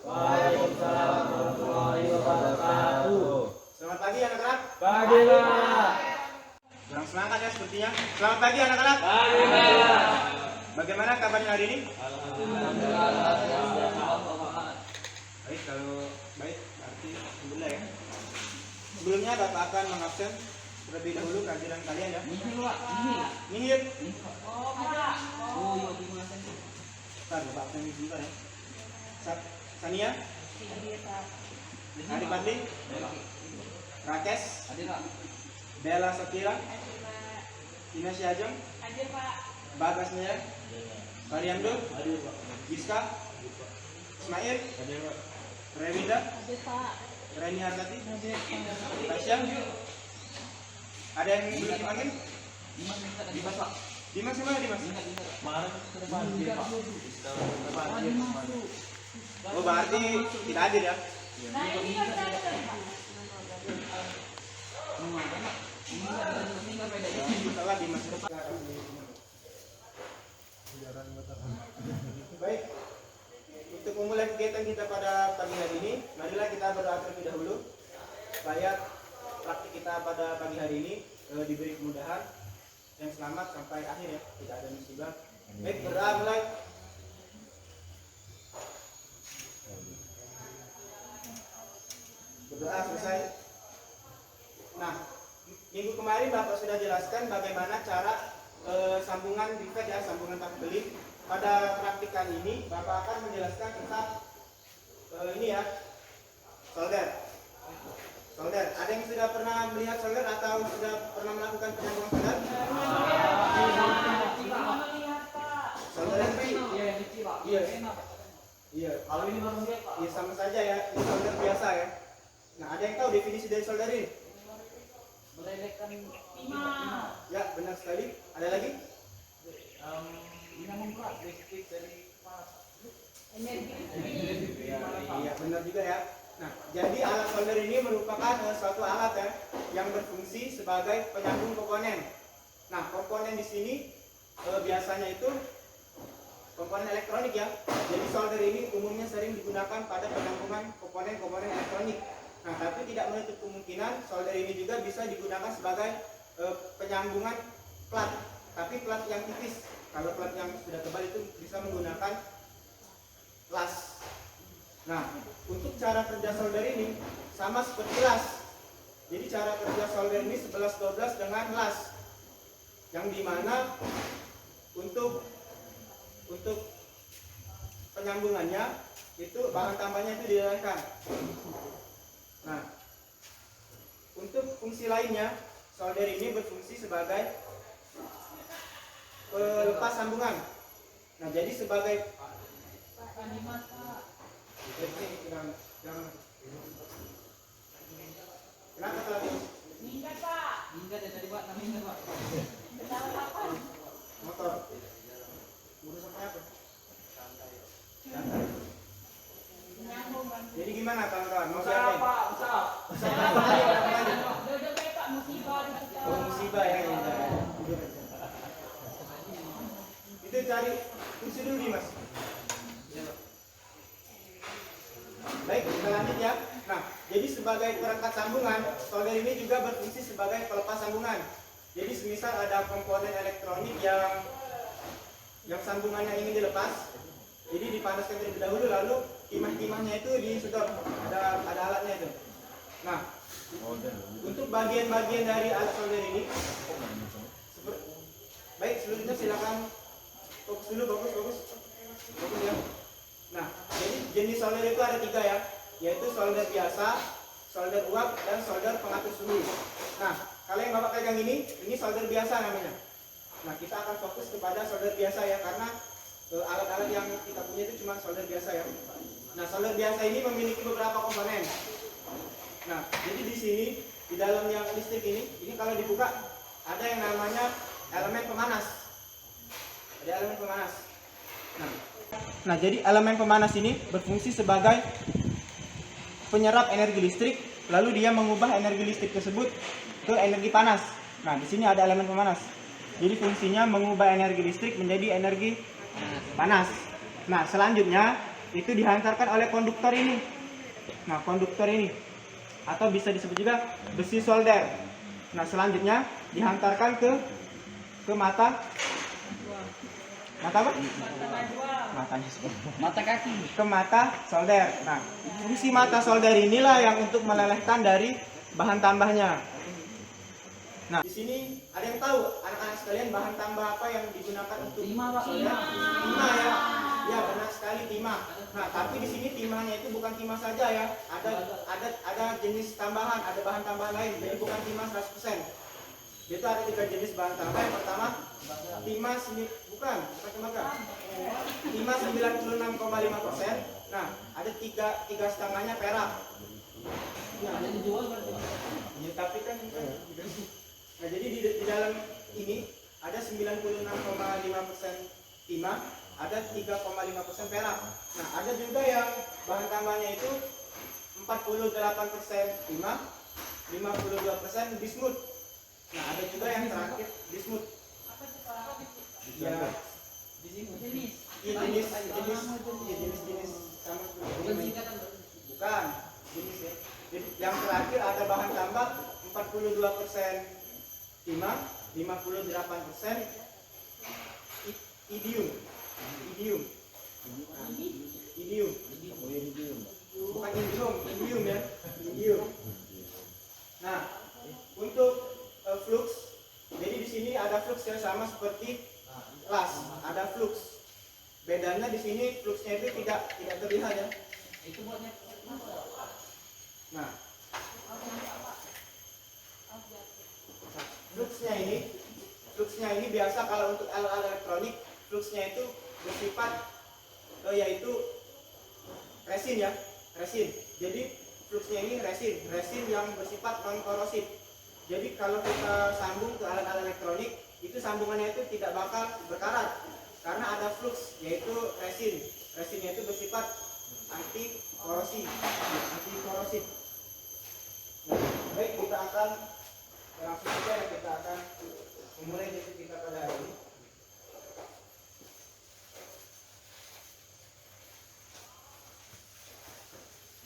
Waalaikumsalam warahmatullahi wabarakatuh. Selamat pagi anak-anak. Pagi, Pak. Kurang semangat ya sepertinya. Selamat pagi anak-anak. Pagi, Pak. Bagaimana kabarnya hari ini? Alhamdulillah. Baik, kalau baik berarti alhamdulillah ya. Sebelumnya Bapak akan mengabsen terlebih dahulu kehadiran kalian ya. Nihil. Bentar, Bapak absen sebentar ya. Sania. Ari Padli. Rakes. Bella Sapira. Ina Syajeng. Bagas Nia. Mariamdo. Giska. Ismail. Rewinda. Reni Hartati. Tasya. Ada yang belum dipanggil? Dimas mana Dimas? Oh berarti tidak hadir ya? Salah Dimas. Baik. Untuk memulai kegiatan kita pada pagi hari ini, marilah kita berdoa terlebih dahulu supaya praktik kita pada pagi hari ini diberi kemudahan yang selamat sampai akhir ya, tidak ada musibah. Baik, berdoa mulai. Berdoa selesai. Nah, minggu kemarin Bapak sudah jelaskan bagaimana cara sambungan rivet ya, sambungan takbeling. Pada praktikan ini Bapak akan menjelaskan tentang ini ya, solder. Solder. Ada yang sudah pernah melihat solder atau sudah pernah melakukan penyambungan solder? Solder yang kecil. Iya. Iya. Kalau ini baru lihat Pak. Iya sama saja ya. Ini solder biasa ya. Nah, ada yang tahu definisi dari solder ini? Melelehkan timah. Ya, benar sekali. Ada lagi? ini membuat listrik dari panas. Iya, benar juga ya. Nah, jadi alat solder ini merupakan suatu alat ya yang berfungsi sebagai penyambung komponen. Nah, komponen di sini biasanya itu komponen elektronik ya. Jadi solder ini umumnya sering digunakan pada penyambungan komponen-komponen elektronik. Nah, tapi tidak menutup kemungkinan solder ini juga bisa digunakan sebagai penyambungan plat, tapi plat yang tipis. Kalau plat yang sudah tebal itu bisa menggunakan las. Nah, untuk cara kerja solder ini sama seperti las. Jadi cara kerja solder ini 11-12 dengan las. Yang dimana untuk penyambungannya itu bahan tambahnya itu dilelehkan. Nah, untuk fungsi lainnya solder ini berfungsi sebagai pelepas sambungan. Nah, jadi sebagai kenapa tadi? Minggat Pak. Minggat ya tadi Pak, namanya Pak. Betul apa? Motor. Urusannya apa? Nyambung kan. Jadi gimana kawan-kawan? Mau siapa? Pak, usaha. Duduk kayak Pak musibah. Oh, musibah ya. Itu cari kursi dulu nih Mas. Baik, kita lanjut ya. Nah, jadi sebagai perangkat sambungan, solder ini juga berfungsi sebagai pelepas sambungan. Jadi semisal ada komponen elektronik yang sambungannya ingin dilepas, jadi dipanaskan terlebih dahulu, lalu timah-timahnya itu disedot. Ada alatnya itu. Nah, untuk bagian-bagian dari alat solder ini, baik seluruhnya silakan fokus dulu, fokus ya. Nah, jadi jenis solder itu ada 3 ya, yaitu solder biasa, solder uap, dan solder pengatur suhu. Nah, kalau yang Bapak pegang ini solder biasa namanya. Nah, kita akan fokus kepada solder biasa ya, karena alat-alat yang kita punya itu cuma solder biasa ya. Nah, solder biasa ini memiliki beberapa komponen. Nah, jadi di sini, di dalam yang listrik ini kalau dibuka, ada yang namanya elemen pemanas. Ada elemen pemanas. Nah, jadi elemen pemanas ini berfungsi sebagai penyerap energi listrik, lalu dia mengubah energi listrik tersebut ke energi panas. Nah, di sini ada elemen pemanas. Jadi fungsinya mengubah energi listrik menjadi energi panas. Nah, selanjutnya itu dihantarkan oleh konduktor ini. Nah, konduktor ini atau bisa disebut juga besi solder. Nah, selanjutnya dihantarkan ke mata apa? Matanya Mata kaki. ke mata solder. Nah, fungsi mata solder inilah yang untuk melelehkan dari bahan tambahnya. Nah, di sini ada yang tahu anak-anak sekalian bahan tambah apa yang digunakan untuk Timah, Pak. solder? Timah ya. Ya, benar sekali timah. Nah, tapi di sini timahnya itu bukan timah saja ya. Ada jenis tambahan, ada bahan tambahan lain. Jadi bukan timah 100%. Itu ada 3 jenis bahan tambah. Yang pertama, timah bukan tembaga. Timah 96,5%. Nah, ada tiga setengahnya perak. Ya, Ada dijual berarti, Pak. ya, tapi kan nah, jadi di dalam ini ada 96,5% timah, ada 3,5% perak. Nah, ada juga yang bahan tambahnya itu 48% timah, 52% bismut. Nah, ada juga yang terakhir bismut. Ya, Jenis. jenis sama Bukan singkatan. bukan jenis ya. Jadi, yang terakhir ada bahan tambah 42% timah, 58% idium. Bukan indium ya. Idium. Nah, untuk flux, jadi di sini ada flux yang sama seperti las, ada flux. Bedanya di sini fluxnya itu tidak terlihat ya. Itu buatnya. Nah, fluxnya ini biasa kalau untuk alat elektronik, fluxnya itu bersifat yaitu resin ya, resin. Jadi fluxnya ini resin yang bersifat non korosif. Jadi kalau kita sambung ke alat-alat elektronik, itu sambungannya itu tidak bakal berkarat karena ada flux yaitu resin. Resinnya itu bersifat anti korosif. Nah, baik, kita akan langsung saja kita akan memulai sesi kita pada hari ini.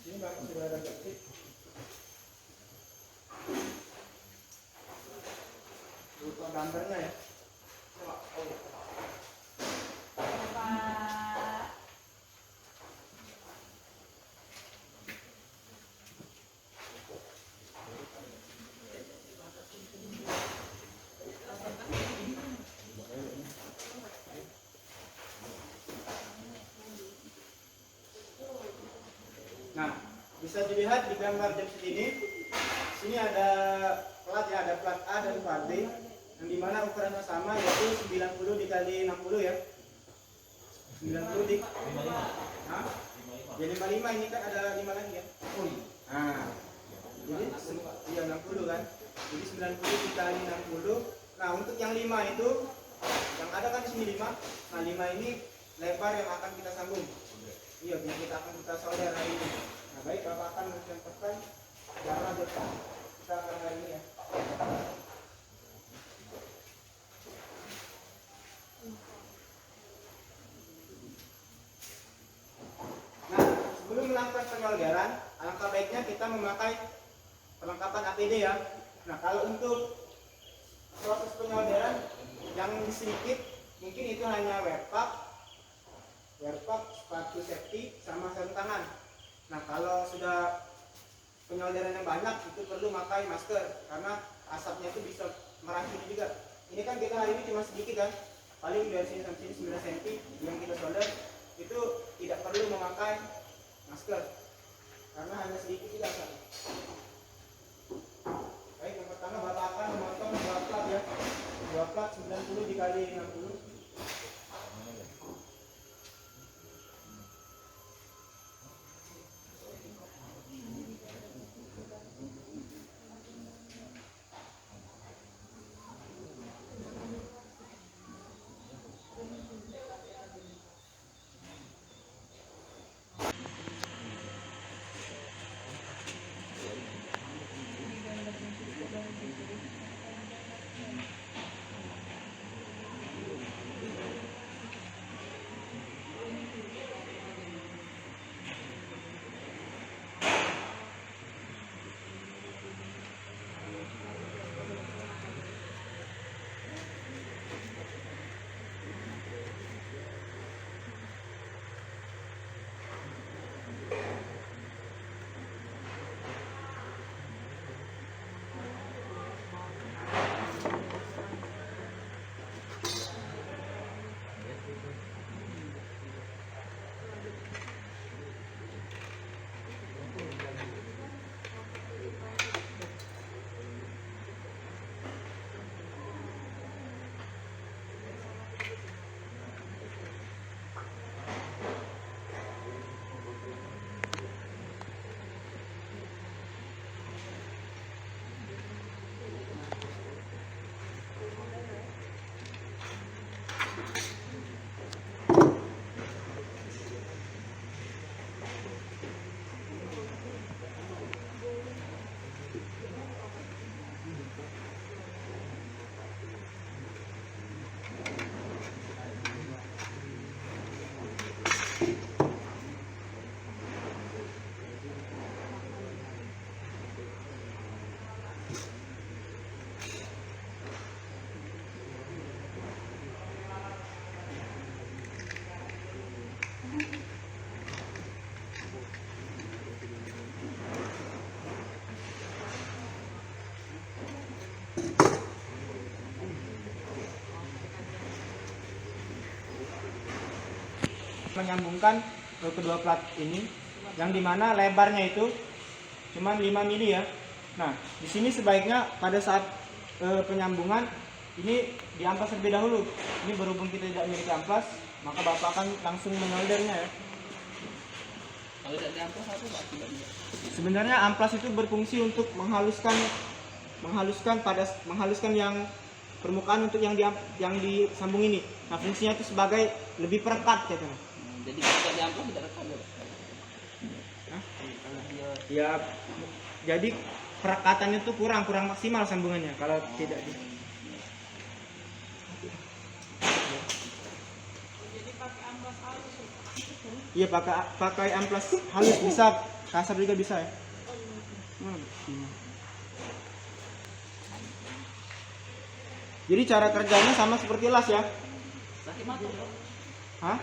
Ini Bapak sudah ada bukti. Lupa gambarnya ya. Nah, bisa dilihat di gambar James ini. Sini ada plat ya, ada plat A dan plat B, yang dimana ukurannya sama yaitu 90 dikali 60 ya. 90 di. Hah? Jadi 55 ini kan ada 5 lagi ya. Oh iya. Nah, jadi iya 60 kan. Jadi 90 dikali 60. Nah, untuk yang 5 itu yang ada kan di sini 5. Nah, 5 ini lebar yang akan kita sambung. Iya, yang kita solder hari ini. Nah, baik, Bapak akan mencontohkan cara kita akan hari ini ya. Nah, sebelum melakukan penyolderan, alangkah baiknya kita memakai perlengkapan APD ya. Nah, kalau untuk proses penyolderan yang sedikit, mungkin itu hanya wear pack, sepatu safety, sama sarung tangan. Nah, kalau sudah penyolderan yang banyak, itu perlu memakai masker karena asapnya itu bisa meracuni juga. Ini kan kita hari ini cuma sedikit kan, paling dari sini sampai sini 9 cm yang kita solder, itu tidak perlu memakai masker karena hanya sedikit juga asap. Baik, yang pertama Bapak akan memotong 2 plat ya, 2 plat 90 dikali 60. menyambungkan kedua plat ini, yang dimana lebarnya itu cuma 5 mili ya. Nah, di sini sebaiknya pada saat penyambungan ini diamplas terlebih dahulu. Ini berhubung kita tidak memiliki amplas, maka Bapak akan langsung menyoldernya ya. Kalau tidak diamplas apa Pak? Akibatnya? Sebenarnya amplas itu berfungsi untuk menghaluskan yang permukaan untuk yang disambung ini. Nah, fungsinya itu sebagai lebih perekat katanya. Jadi kalau tidak diamplas tidak rekat ya Pak? Hah? Kalau dia Ya, jadi perekatannya itu kurang maksimal sambungannya kalau tidak di. Jadi pakai amplas halus. Iya, pakai amplas halus bisa, kasar juga bisa ya. Jadi cara kerjanya sama seperti las ya. sakit mata Pak. Hah?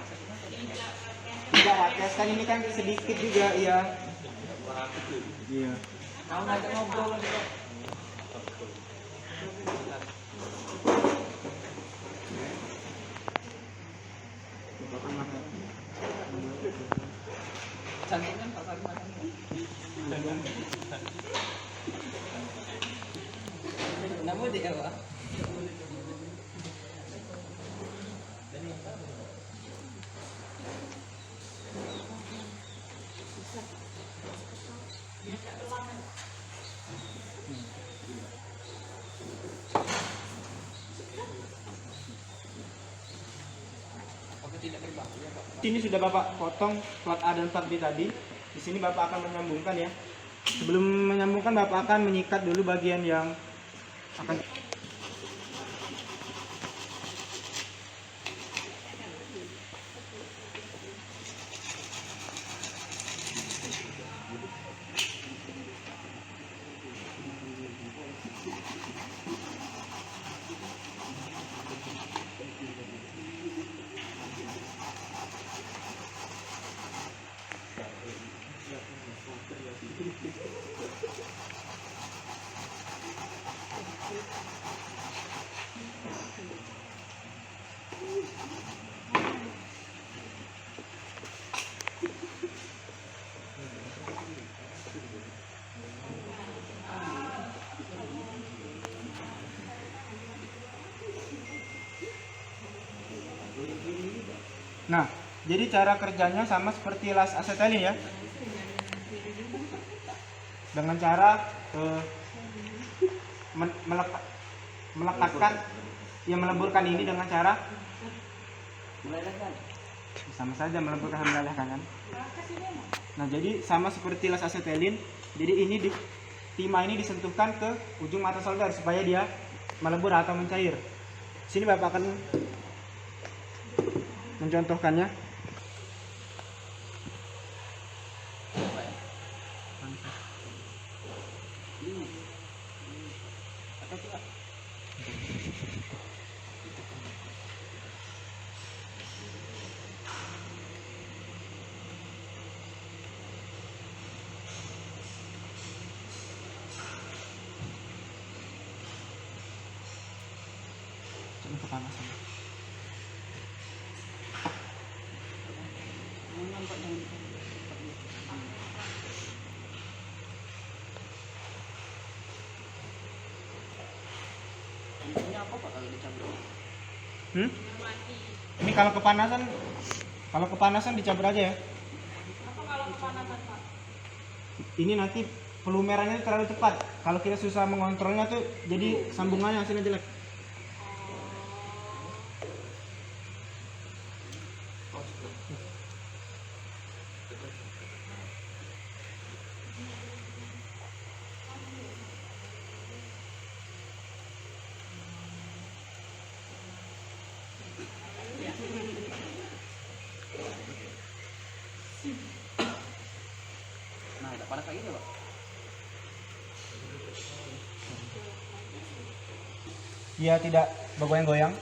Tidak rakyat kan ini kan sedikit juga iya. Iya. Mau ngajak ngobrol lagi Pak. Cantik kan Pak Salim makannya? Namun dia Pak. Apakah tidak berbahaya Pak? Ini sudah Bapak potong plat A dan plat B tadi. Di sini Bapak akan menyambungkan ya. Sebelum menyambungkan Bapak akan menyikat dulu bagian yang akan. Nah, jadi cara kerjanya sama seperti las asetelin ya. Dengan cara melekatkan, ya meleburkan ini dengan cara Melelehkan. sama saja meleburkan dan melelehkan kan. Nah, jadi sama seperti las asetelin. Jadi ini timah ini disentuhkan ke ujung mata solder supaya dia melebur atau mencair. Sini Bapak akan mencontohkannya. Untuk kepanasan. Ini apa Pak kalau dicampur? Ini kalau kepanasan dicabut aja ya. Apa kalau kepanasan Pak? Ini nanti pelumerannya terlalu cepat. Kalau kita susah mengontrolnya tuh jadi sambungannya hasilnya jelek. Nah, tidak panas lagi Pak. Dia tidak bergoyang-goyang.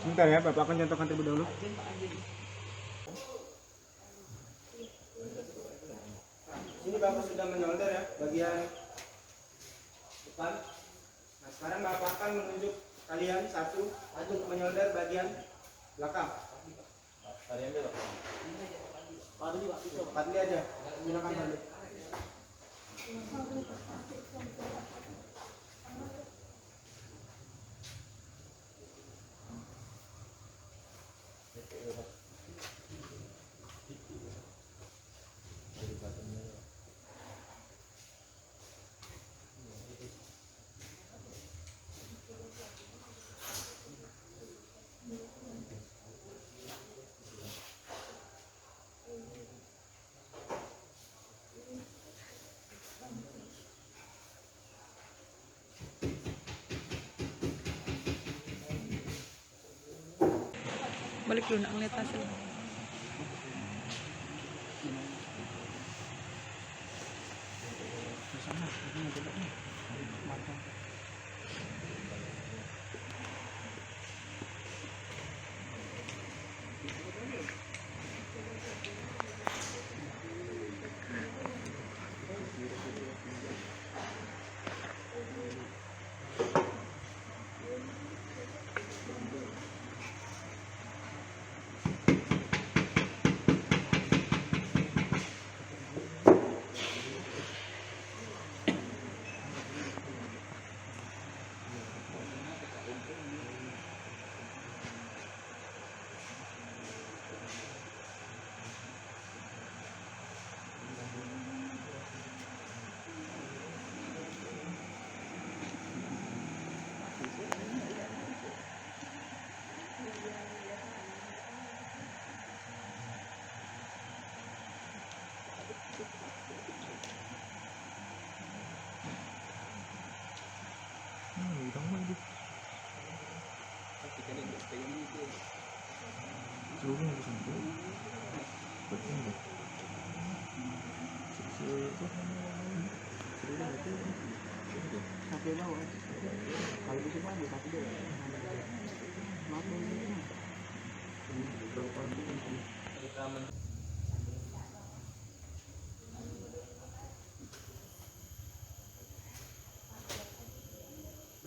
Sebentar ya, Bapak akan contohkan terlebih dahulu. Ini Bapak sudah menyolder ya, bagian depan. Nah, sekarang Bapak akan menunjuk kalian satu untuk menyolder bagian belakang. Padli aja, silakan Padli. Balik dulu nak ngeliat hasil.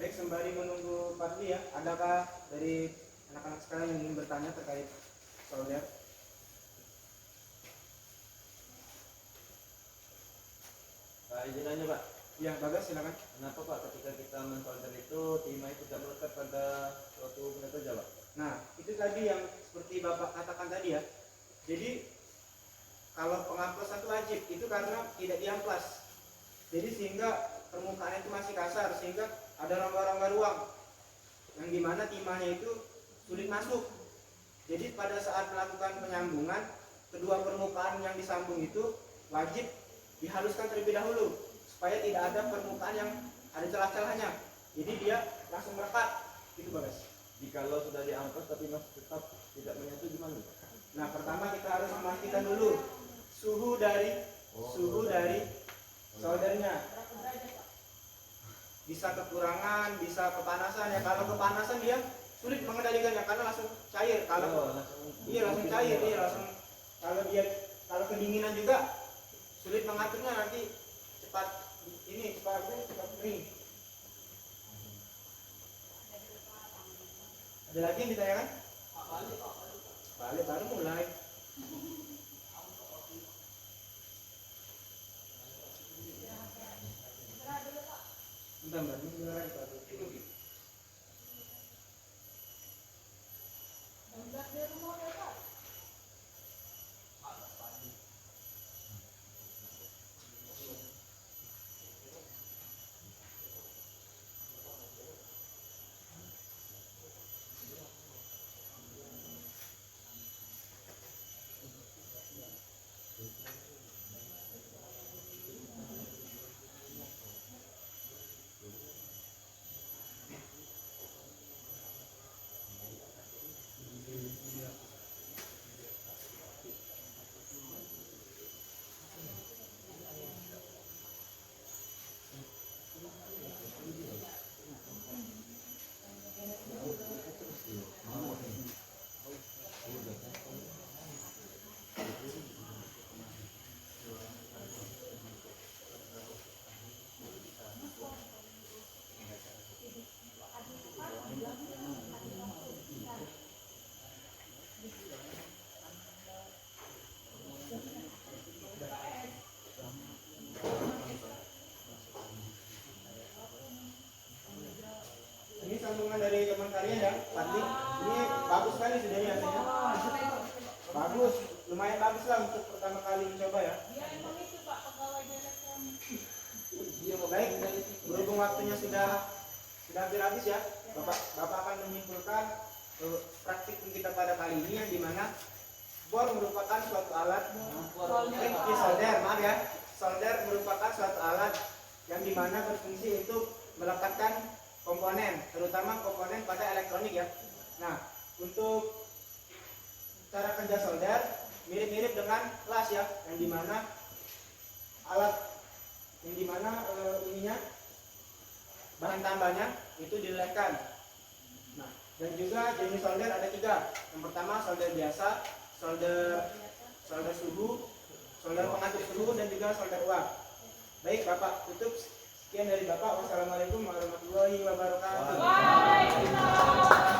Baik, sembari menunggu Fadli ya, adakah dari anak-anak sekalian yang ingin bertanya terkait solder? Pak, izin aja Pak. Ya, Bagas silakan. Kenapa Pak ketika kita mensolder itu timah itu tidak melekat pada suatu benda kerja Pak? Nah, itu tadi yang seperti Bapak katakan tadi ya. Jadi kalau pengamplosan itu wajib, itu karena tidak diamplas. Jadi sehingga permukaan itu masih kasar, sehingga ada rongga-rongga ruang yang dimana timahnya itu sulit masuk. Jadi pada saat melakukan penyambungan, kedua permukaan yang disambung itu wajib dihaluskan terlebih dahulu supaya tidak ada permukaan yang ada celah-celahnya. Jadi dia langsung melekat, gitu Bagas. Jikalau sudah diamplas tapi masih tetap tidak menyatu gimana Pak? Nah, pertama kita harus memastikan dulu suhu dari soldernya. Bisa kekurangan, bisa kepanasan ya. Kalau kepanasan dia sulit mengendalikannya karena langsung cair. Kalau langsung cair, langsung. Kalau kedinginan juga sulit mengaturnya, nanti cepat kering. Ada lagi yang ditanyakan? Balik baru mulai. Bentar, ini beneran Pak. Ini sambungan dari teman kalian ya, Fadli. Ini bagus sekali sudah ini hasilnya. Bagus, lumayan bagus lah untuk pertama kali mencoba ya. Baik, berhubung waktunya sudah hampir habis ya, Bapak akan menyimpulkan praktikum kita pada kali ini, yang dimana bor merupakan suatu alat solder merupakan suatu alat yang dimana berfungsi untuk melekatkan komponen, terutama komponen pada elektronik ya. Nah, untuk cara kerja solder mirip-mirip dengan las ya, yang dimana ininya bahan tambahnya itu dilelehkan. Nah, dan juga jenis solder ada 3. Yang pertama solder biasa, solder suhu, solder pengatur suhu, dan juga solder uap. Baik, Bapak tutup. Sekian dari Bapak. Wassalamualaikum warahmatullahi wabarakatuh. Waalaikumsalam.